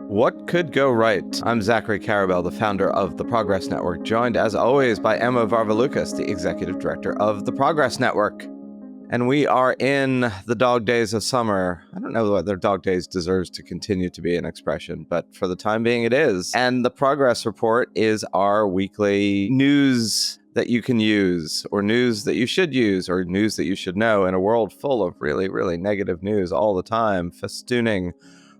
What could go right? I'm Zachary Carabell, the founder of the Progress Network, joined as always by Emma Varvaloucas, the executive director of the Progress Network. And we are in the dog days of summer. I don't know whether dog days deserves to continue to be an expression, but for the time being it is. And the Progress Report is our weekly news that you can use, or news that you should use, or news that you should know in a world full of really, really negative news all the time, festooning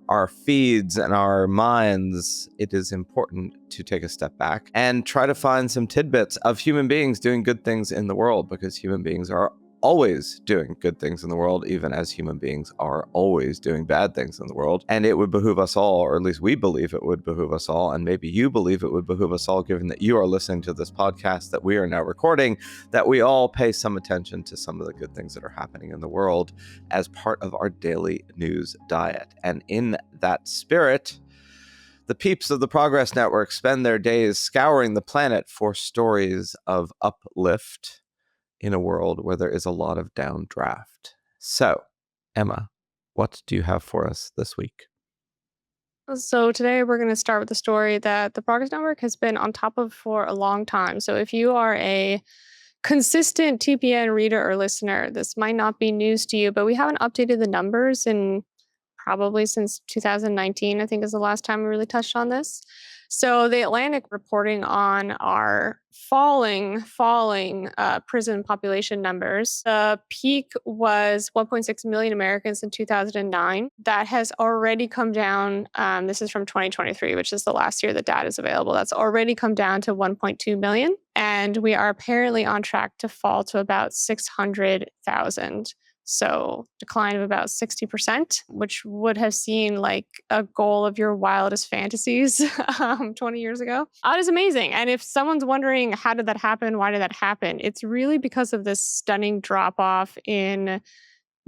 our feeds and our minds. It is important to take a step back and try to find some tidbits of human beings doing good things in the world, because human beings are always doing good things in the world, even as human beings are always doing bad things in the world. And it would behoove us all, or at least we believe it would behoove us all, and maybe you believe it would behoove us all, given that you are listening to this podcast that we are now recording, that we all pay some attention to some of the good things that are happening in the world as part of our daily news diet. And in that spirit, the peeps of the Progress Network spend their days scouring the planet for stories of uplift in a world where there is a lot of downdraft. So, Emma, what do you have for us this week? So today we're going to start with the story that the Progress Network has been on top of for a long time. So if you are a consistent TPN reader or listener, this might not be news to you, but we haven't updated the numbers in probably since 2019, I think is the last time we really touched on this. So the Atlantic reporting on our falling prison population numbers. The peak was 1.6 million Americans in 2009. That has already come down. This is from 2023, which is the last year the data is available. That's already come down to 1.2 million. And we are apparently on track to fall to about 600,000. So decline of about 60%, which would have seemed like a goal of your wildest fantasies 20 years ago. That is amazing. And if someone's wondering, how did that happen? Why did that happen? It's really because of this stunning drop off in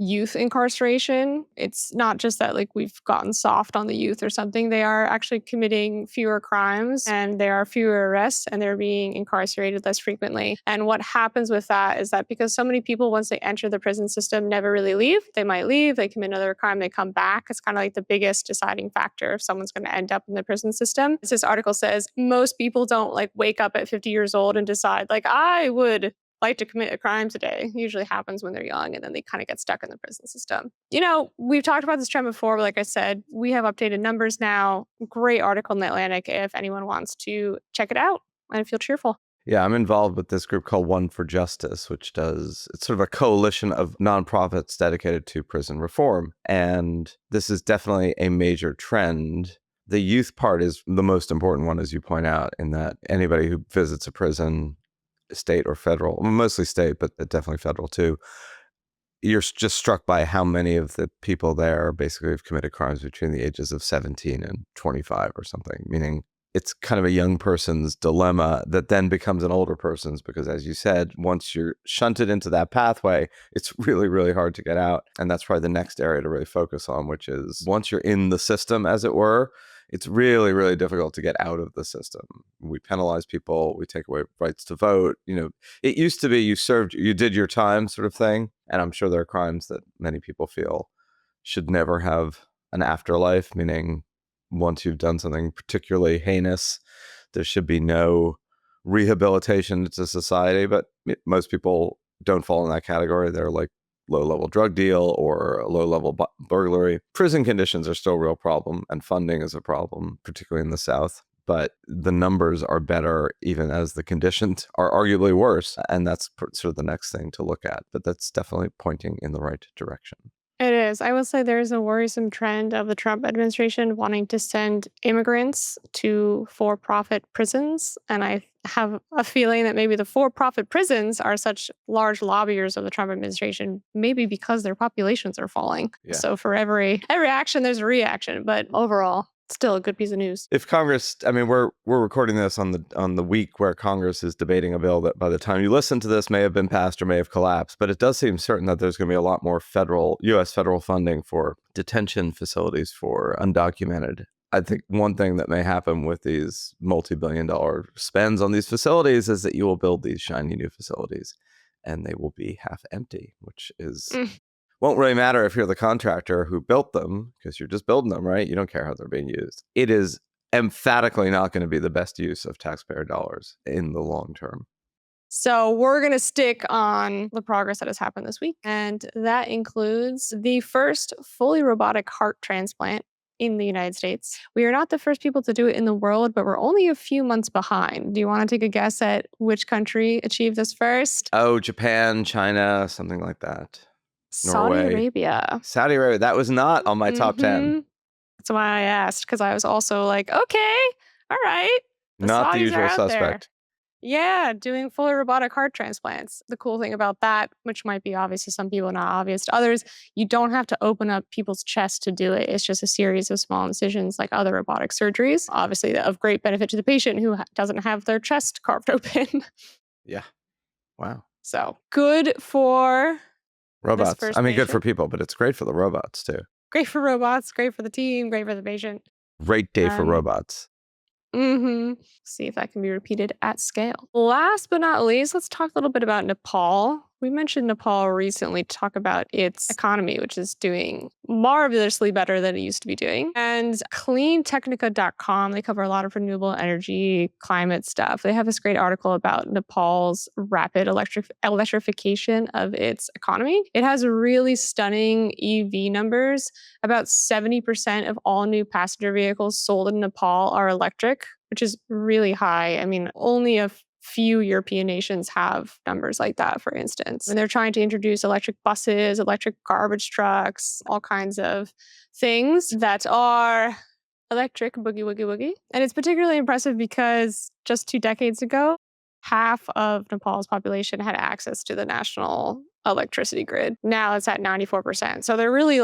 youth incarceration. It's not just that like we've gotten soft on the youth or something. They are actually committing fewer crimes and there are fewer arrests and they're being incarcerated less frequently. And what happens with that is that because so many people, once they enter the prison system, never really leave. They might leave, they commit another crime, they come back. It's kind of like the biggest deciding factor if someone's going to end up in the prison system. As this article says, most people don't like wake up at 50 years old and decide like, I would like to commit a crime today. It usually happens when they're young and then they kind of get stuck in the prison system. You know, we've talked about this trend before, but like I said, we have updated numbers now. Great article in the Atlantic if anyone wants to check it out and feel cheerful. Yeah, I'm involved with this group called One for Justice, which it's sort of a coalition of nonprofits dedicated to prison reform. And this is definitely a major trend. The youth part is the most important one, as you point out, in that anybody who visits a prison, state or federal, mostly state, but definitely federal too, you're just struck by how many of the people there basically have committed crimes between the ages of 17 and 25 or something, meaning it's kind of a young person's dilemma that then becomes an older person's, because as you said, once you're shunted into that pathway, it's really, really hard to get out. And that's probably the next area to really focus on, which is once you're in the system, as it were, it's really, really difficult to get out of the system. We penalize people, we take away rights to vote. You know, it used to be you did your time sort of thing. And I'm sure there are crimes that many people feel should never have an afterlife, meaning once you've done something particularly heinous, there should be no rehabilitation to society. But most people don't fall in that category. They're like low-level drug deal or a low-level burglary. Prison conditions are still a real problem, and funding is a problem, particularly in the South. But the numbers are better even as the conditions are arguably worse. And that's sort of the next thing to look at. But that's definitely pointing in the right direction. It is. I will say there is a worrisome trend of the Trump administration wanting to send immigrants to for-profit prisons. And I have a feeling that maybe the for-profit prisons are such large lobbiers of the Trump administration, maybe because their populations are falling. Yeah. So for every action, there's a reaction. But overall, still a good piece of news. If Congress, I mean, we're recording this on the week where Congress is debating a bill that by the time you listen to this may have been passed or may have collapsed, but it does seem certain that there's going to be a lot more U.S. federal funding for detention facilities for undocumented. I think one thing that may happen with these multi-billion-dollar spends on these facilities is that you will build these shiny new facilities and they will be half empty, which is Won't really matter if you're the contractor who built them, because you're just building them, right? You don't care how they're being used. It is emphatically not going to be the best use of taxpayer dollars in the long term. So we're going to stick on the progress that has happened this week. And that includes the first fully robotic heart transplant in the United States. We are not the first people to do it in the world, but we're only a few months behind. Do you want to take a guess at which country achieved this first? Oh, Japan, China, something like that. Saudi Norway. Arabia. Saudi Arabia. That was not on my top 10. That's why I asked, because I was also like, okay, all right. Not the Saudis are usual out suspect. there. Yeah, doing fully robotic heart transplants. The cool thing about that, which might be obvious to some people, not obvious to others, you don't have to open up people's chests to do it. It's just a series of small incisions like other robotic surgeries. Obviously, of great benefit to the patient who doesn't have their chest carved open. Yeah. Wow. So good for robots. this first I mean, good for patient. people, but it's great for the robots too. Great for robots, great for the team, great for the patient. Great day for robots. See if that can be repeated at scale. Last but not least, let's talk a little bit about Nepal. We mentioned Nepal recently to talk about its economy, which is doing marvelously better than it used to be doing. And cleantechnica.com, they cover a lot of renewable energy, climate stuff. They have this great article about Nepal's rapid electrification of its economy. It has really stunning EV numbers. About 70% of all new passenger vehicles sold in Nepal are electric, which is really high. I mean, only a few European nations have numbers like that, for instance. And they're trying to introduce electric buses, electric garbage trucks, all kinds of things that are electric, boogie, woogie, woogie. And it's particularly impressive because just 2 decades ago, half of Nepal's population had access to the national electricity grid. Now it's at 94%. So they're really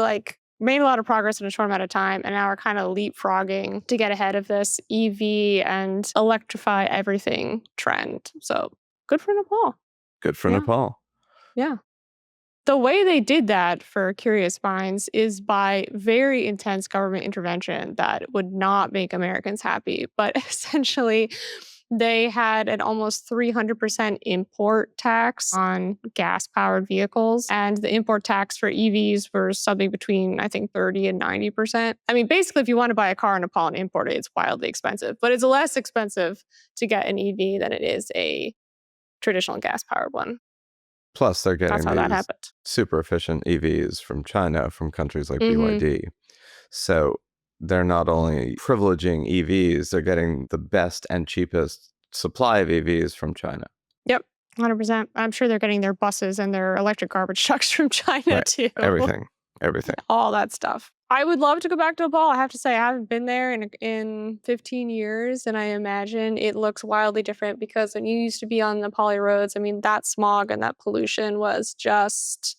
made a lot of progress in a short amount of time, and now we're kind of leapfrogging to get ahead of this EV and electrify everything trend. So good for Nepal. Good for Nepal. Yeah. The way they did that, for curious minds, is by very intense government intervention that would not make Americans happy. But essentially, they had an almost 300% import tax on gas-powered vehicles, and the import tax for EVs were something between, I think, 30 and 90%. I mean, basically, if you want to buy a car in Nepal and import it, it's wildly expensive, but it's less expensive to get an EV than it is a traditional gas-powered one. Plus, they're That's getting how that these happened. super efficient EVs from China, from countries like BYD. So they're not only privileging EVs, they're getting the best and cheapest supply of EVs from China. Yep, 100%. I'm sure they're getting their buses and their electric garbage trucks from China too. Everything. All that stuff. I would love to go back to Nepal. I have to say, I haven't been there in 15 years, and I imagine it looks wildly different because when you used to be on Nepali roads, I mean, that smog and that pollution was just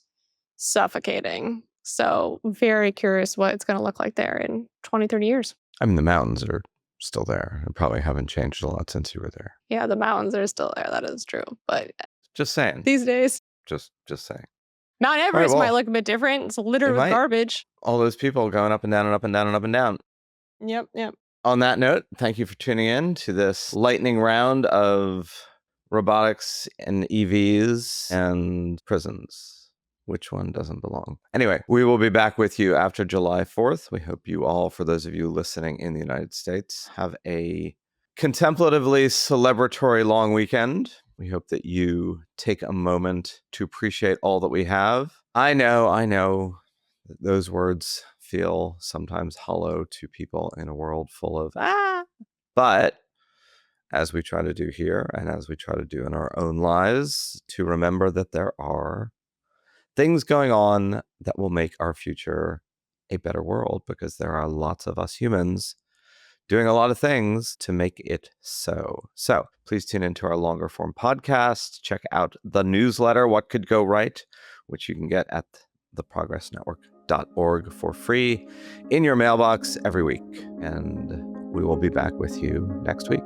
suffocating. So very curious what it's going to look like there in 20, 30 years. I mean, the mountains are still there and probably haven't changed a lot since you were there. Yeah, the mountains are still there. That is true. But just saying. These days. Just saying. Mount Everest might look a bit different. It's littered with garbage. All those people going up and down and up and down and up and down. Yep. On that note, thank you for tuning in to this lightning round of robotics and EVs and prisons. Which one doesn't belong? Anyway, we will be back with you after July 4th. We hope you all, for those of you listening in the United States, have a contemplatively celebratory long weekend. We hope that you take a moment to appreciate all that we have. I know those words feel sometimes hollow to people in a world full of but as we try to do here and as we try to do in our own lives, to remember that there are things going on that will make our future a better world, because there are lots of us humans doing a lot of things to make it so. So please tune into our longer form podcast. Check out the newsletter, What Could Go Right, which you can get at theprogressnetwork.org for free in your mailbox every week. And we will be back with you next week.